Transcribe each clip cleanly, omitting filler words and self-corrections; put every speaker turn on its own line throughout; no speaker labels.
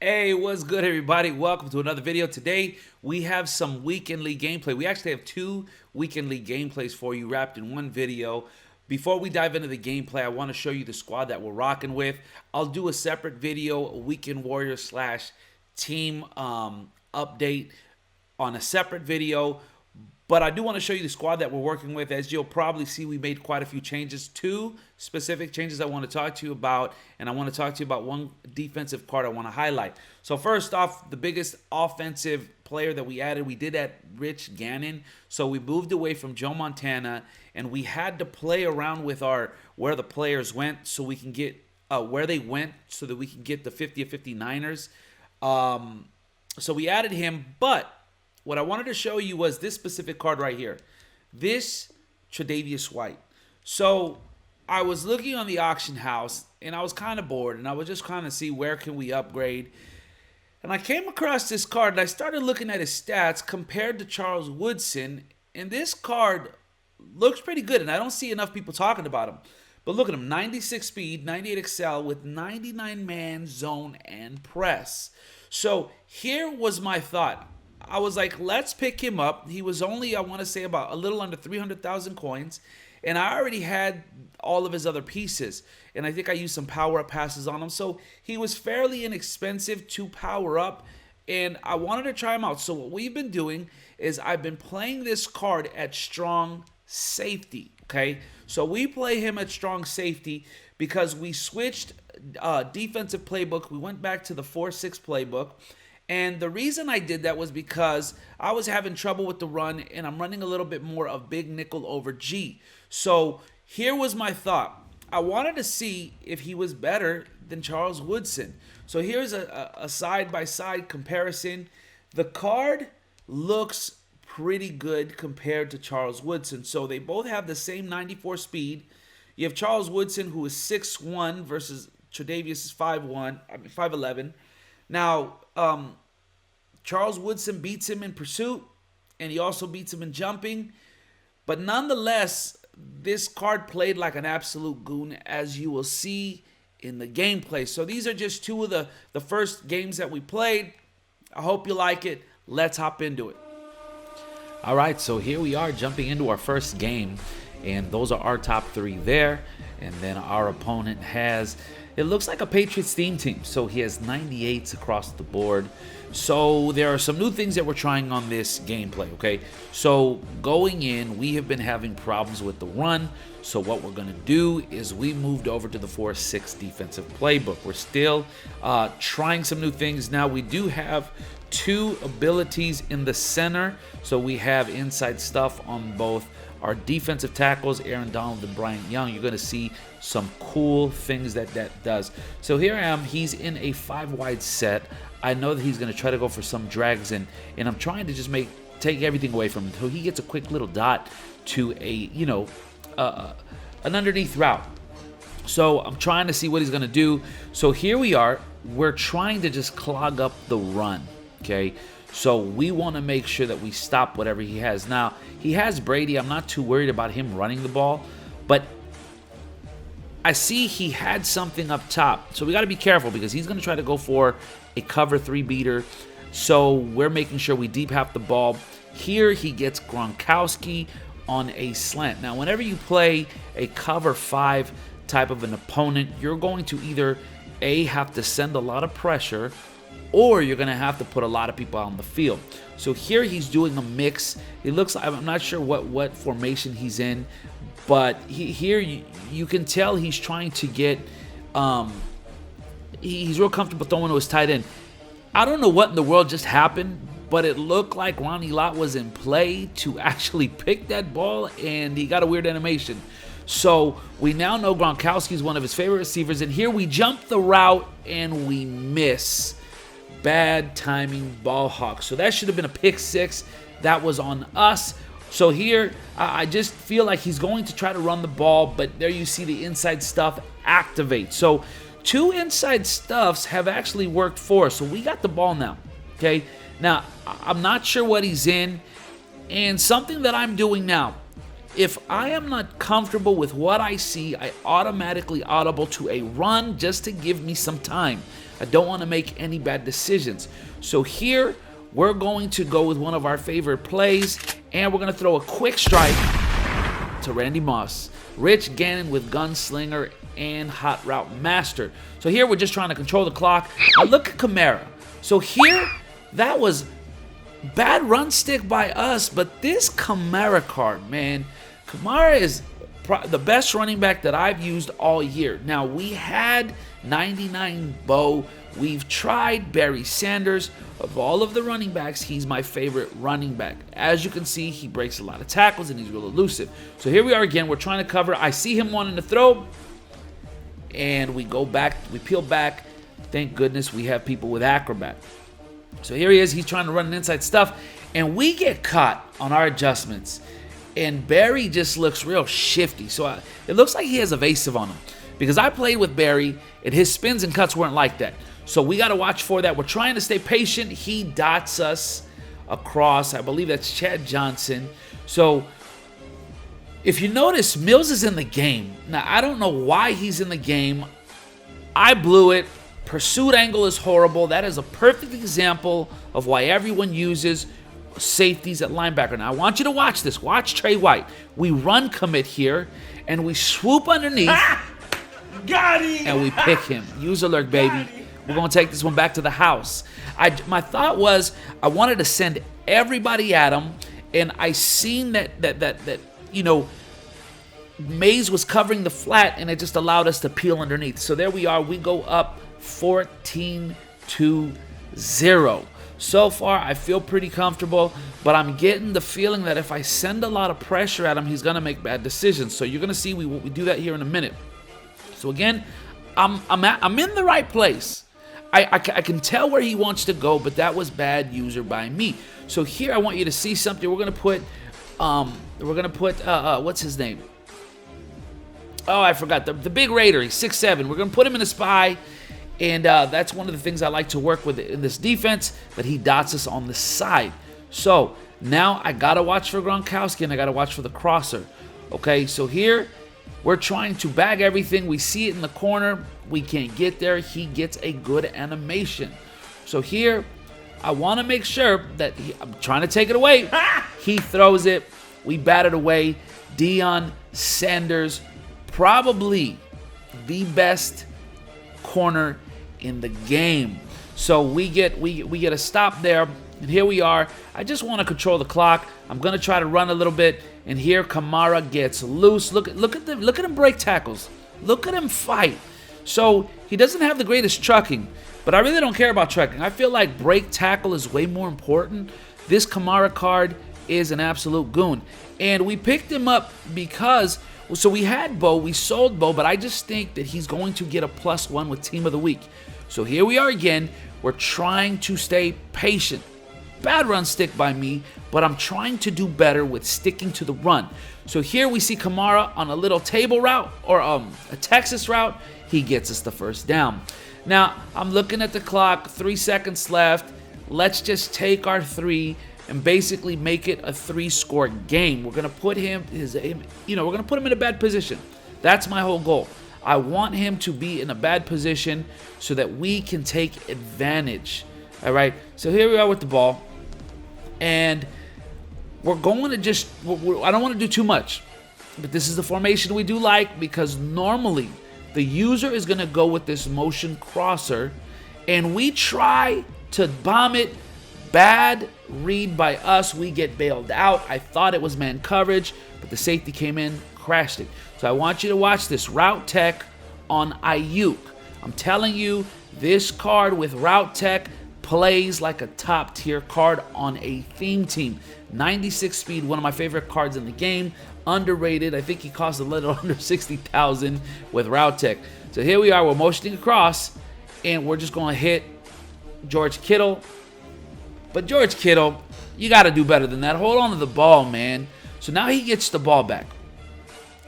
Hey, what's good, everybody? Welcome to another video. Today, we have some Weekend League gameplay. We actually have two Weekend League gameplays for you wrapped in one video. Before we dive into the gameplay, I want to show you the squad that we're rocking with. I'll do a separate video, a Weekend Warrior slash team update on a separate video. But I do want to show you the squad that we're working with. As you'll probably see, we made quite a few changes. Two specific changes I want to talk to you about, and I want to talk to you about one defensive card I want to highlight. So first off, the biggest offensive player that we added, we did at Rich Gannon. So we moved away from Joe Montana, and we had to play around with our where the players went so we can get where they went so that we can get the 50 of 59ers. So we added him, but what I wanted to show you was this specific card right here. This Tre'Davious White. So I was looking on the auction house and I was kind of bored and I was just kind of see where can we upgrade. And I came across this card and I started looking at his stats compared to Charles Woodson. And this card looks pretty good and I don't see enough people talking about him. But look at him, 96 speed, 98 excel with 99 man zone and press. So here was my thought. I was like, let's pick him up. He was only, I want to say, about a little under 300,000 coins. And I already had all of his other pieces. And I think I used some power-up passes on him. So he was fairly inexpensive to power up. And I wanted to try him out. So what we've been doing is I've been playing this card at strong safety. Okay? So we play him at strong safety because we switched defensive playbook. We went back to the 4-6 playbook. And the reason I did that was because I was having trouble with the run and I'm running a little bit more of big nickel over G. So here was my thought. I wanted to see if he was better than Charles Woodson. So here's a side-by-side comparison. The card looks pretty good compared to Charles Woodson. So they both have the same 94 speed. You have Charles Woodson, who is 6'1", versus Tre'Davious is 5'11". Now, Charles Woodson beats him in pursuit, and he also beats him in jumping. But nonetheless, this card played like an absolute goon, as you will see in the gameplay. So these are just two of the first games that we played. I hope you like it. Let's hop into it. All right, so here we are jumping into our first game. And those are our top three there. And then our opponent has, it looks like a Patriots theme team. So he has 98s across the board. So there are some new things that we're trying on this gameplay, okay? So going in, we have been having problems with the run. So what we're going to do is we moved over to the 4-6 defensive playbook. We're still trying some new things. Now we do have two abilities in the center. So we have inside stuff on both our defensive tackles, Aaron Donald and Bryant Young. You're going to see some cool things that does. So here I am. He's in a 5-wide set. I know that he's going to try to go for some drags, and I'm trying to just take everything away from him. So he gets a quick little dot to a, an underneath route. So I'm trying to see what he's going to do. So here we are. We're trying to just clog up the run, okay? So we want to make sure that we stop whatever he has. Now, he has Brady. I'm not too worried about him running the ball. But I see he had something up top. So we got to be careful because he's going to try to go for a cover 3 beater. So we're making sure we deep half the ball. Here he gets Gronkowski on a slant. Now, whenever you play a cover 5 type of an opponent, you're going to either A, have to send a lot of pressure, or you're going to have to put a lot of people out on the field. So here he's doing a mix. It looks like, I'm not sure what formation he's in, but here you can tell he's trying to get, he's real comfortable throwing to his tight end. I don't know what in the world just happened, but it looked like Ronnie Lott was in play to actually pick that ball, and he got a weird animation. So we now know Gronkowski is one of his favorite receivers, and here we jump the route, and we miss. Bad timing, ball hawk. So that should have been a pick 6. That was on us. So here, I just feel like he's going to try to run the ball, but there you see the inside stuff activate. So 2 inside stuffs have actually worked for us. So we got the ball now, okay? Now, I'm not sure what he's in, and something that I'm doing now, if I am not comfortable with what I see, I automatically audible to a run just to give me some time. I don't want to make any bad decisions. So here, we're going to go with one of our favorite plays, and we're going to throw a quick strike to Randy Moss. Rich Gannon with Gunslinger and Hot Route Master. So here, we're just trying to control the clock. Now look at Kamara. So here, that was bad run stick by us, but this Kamara card, man, Kamara is the best running back that I've used all year. Now, we had 99 Bo. We've tried Barry Sanders. Of all of the running backs, he's my favorite running back. As you can see, he breaks a lot of tackles and he's real elusive. So here we are again. We're trying to cover. I see him wanting to throw, and we go back. We peel back. Thank goodness we have people with Acrobat. So here he is. He's trying to run an inside stuff, and we get caught on our adjustments. And Barry just looks real shifty. So it looks like he has evasive on him, because I played with Barry, and his spins and cuts weren't like that. So we got to watch for that. We're trying to stay patient. He dots us across. I believe that's Chad Johnson. So if you notice, Mills is in the game. Now, I don't know why he's in the game. I blew it. Pursuit angle is horrible. That is a perfect example of why everyone uses safeties at linebacker. Now, I want you to watch this. Watch Trey White. We run commit here, and we swoop underneath.
Got him!
And we pick him. Use alert, baby. We're going to take this one back to the house. My thought was I wanted to send everybody at him, and I seen that you know, Mays was covering the flat, and it just allowed us to peel underneath. So there we are. We go up 14-0. So far, I feel pretty comfortable, but I'm getting the feeling that if I send a lot of pressure at him, he's going to make bad decisions. So you're going to see we do that here in a minute. So again, I'm in the right place. I can tell where he wants to go, but that was bad user by me. So here I want you to see something. We're gonna put what's his name? Oh, I forgot the big Raider. He's 6'7". We're gonna put him in a spy, and that's one of the things I like to work with in this defense. That he dots us on the side. So now I gotta watch for Gronkowski, and I gotta watch for the crosser. Okay, so here we're trying to bag everything. We see it in the corner. We can't get there. He gets a good animation. So here, I want to make sure that I'm trying to take it away. He throws it. We bat it away. Deion Sanders, probably the best corner in the game. So we get a stop there. And here we are. I just want to control the clock. I'm going to try to run a little bit. And here Kamara gets loose. Look at him break tackles. Look at him fight. So he doesn't have the greatest trucking, but I really don't care about trucking. I feel like break tackle is way more important. This Kamara card is an absolute goon. And we picked him up because, so we had Bo, we sold Bo, but I just think that he's going to get a +1 with Team of the Week. So here we are again. We're trying to stay patient. Bad run stick by me, but I'm trying to do better with sticking to the run. So here we see Kamara on a little table route, or a Texas route. He gets us the first down. Now, I'm looking at the clock, 3 seconds left. Let's just take our 3 and basically make it a 3-score game. We're gonna put him we're gonna put him in a bad position. That's my whole goal. I want him to be in a bad position so that we can take advantage. All right. So here we are with the ball, and we're going to just. I don't want to do too much, but this is the formation we do like, because normally the user is going to go with this motion crosser, and we try to bomb it. Bad read by us. We get bailed out. I thought it was man coverage, but the safety came in, crashed it. So I want you to watch this route tech on Ayuk. I'm telling you, this card with route tech plays like a top tier card on a theme team. 96 speed, one of my favorite cards in the game. Underrated. I think he costs a little under 60,000 with route tech. So here we are. We're motioning across, and we're just going to hit George Kittle. But George Kittle, you got to do better than that. Hold on to the ball, man. So now he gets the ball back.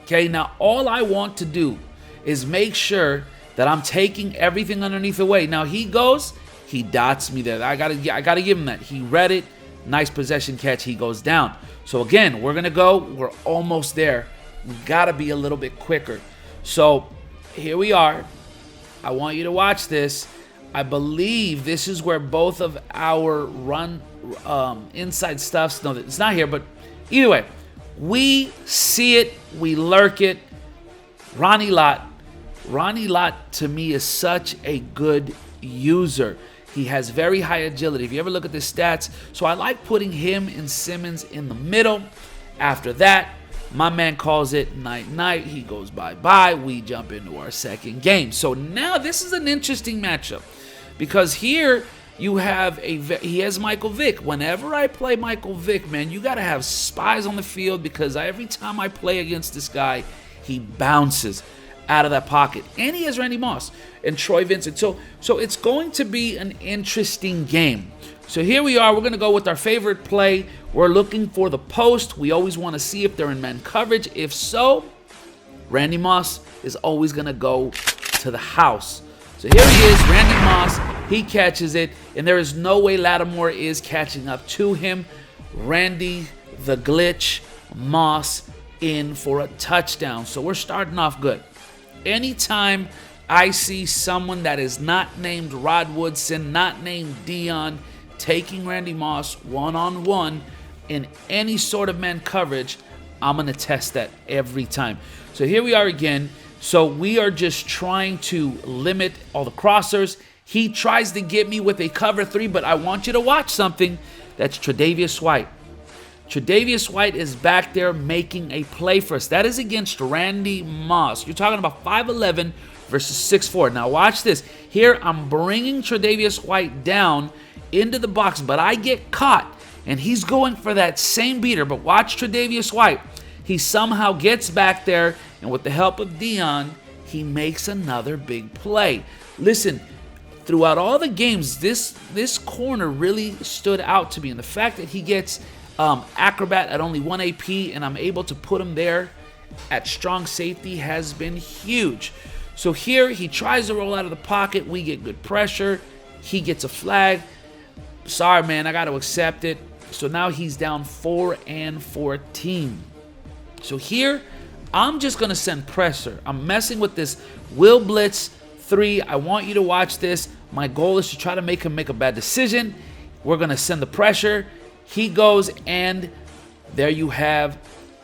Okay, now all I want to do is make sure that I'm taking everything underneath away. Now he goes, he dots me there. I gotta give him that. He read it. Nice possession catch. He goes down. So again, we're going to go. We're almost there. We got to be a little bit quicker. So here we are. I want you to watch this. I believe this is where both of our run inside stuffs. No, it's not here, but either way, we see it. We lurk it. Ronnie Lott. Ronnie Lott, to me, is such a good user. He has very high agility. If you ever look at the stats, so I like putting him and Simmons in the middle. After that, my man calls it night-night. He goes bye-bye. We jump into our second game. So now this is an interesting matchup because here you have he has Michael Vick. Whenever I play Michael Vick, man, you got to have spies on the field because every time I play against this guy, he bounces out of that pocket. And he has Randy Moss and Troy Vincent. So it's going to be an interesting game. So here we are. We're going to go with our favorite play. We're looking for the post. We always want to see if they're in man coverage. If so, Randy Moss is always going to go to the house. So here he is, Randy Moss. He catches it, and there is no way Lattimore is catching up to him. Randy, the glitch, Moss in for a touchdown. So we're starting off good. Anytime I see someone that is not named Rod Woodson, not named Dion, taking Randy Moss one-on-one in any sort of man coverage, I'm going to test that every time. So here we are again. So we are just trying to limit all the crossers. He tries to get me with a cover 3, but I want you to watch something. That's Tre'Davious White. Tre'Davious White is back there making a play for us. That is against Randy Moss. You're talking about 5'11 versus 6'4. Now watch this. Here I'm bringing Tre'Davious White down into the box, but I get caught, and he's going for that same beater. But watch Tre'Davious White. He somehow gets back there, and with the help of Dion, he makes another big play. Listen, throughout all the games, this corner really stood out to me, and the fact that he gets acrobat at only 1 AP, and I'm able to put him there at strong safety has been huge. So here he tries to roll out of the pocket. We get good pressure. He gets a flag. Sorry, man, I got to accept it. So now he's down 4-14. So here I'm just going to send pressure. I'm messing with this Will Blitz 3. I want you to watch this. My goal is to try to make him make a bad decision. We're going to send the pressure. He goes, and there you have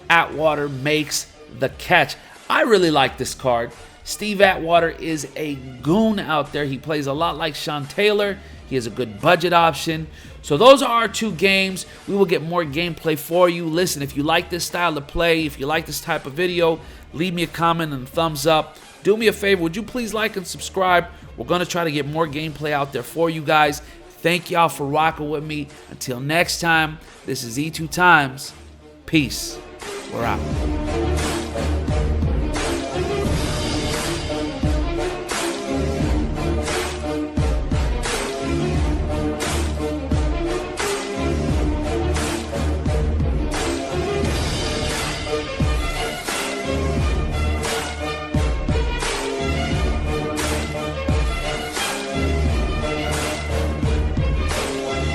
Atwater makes the catch. I really like this card. Steve Atwater is a goon out there. He plays a lot like Sean Taylor. He has a good budget option. So those are our 2 games. We will get more gameplay for you. Listen, if you like this style of play, if you like this type of video, leave me a comment and a thumbs up. Do me a favor. Would you please like and subscribe? We're going to try to get more gameplay out there for you guys. Thank y'all for rocking with me. Until next time, this is E2 Times. Peace. We're out.